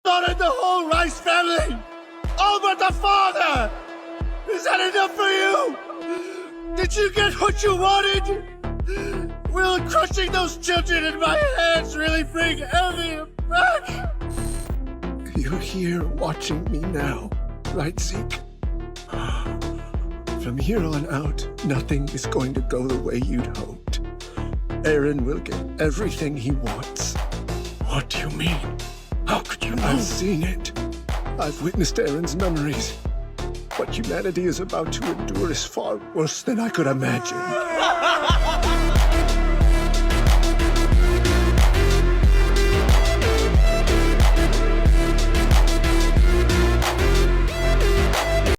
slaughtered the whole Rice family! All but the father! Is that enough for you? Did you get what you wanted? Will crushing those children in my hands really bring Ellie back? You're here watching me now, right, Zeke? From here on out, nothing is going to go the way you'd hoped. Aaron will get everything he wants. What do you mean? How could you know? I've seen it. I've witnessed Aaron's memories. What humanity is about to endure is far worse than I could imagine.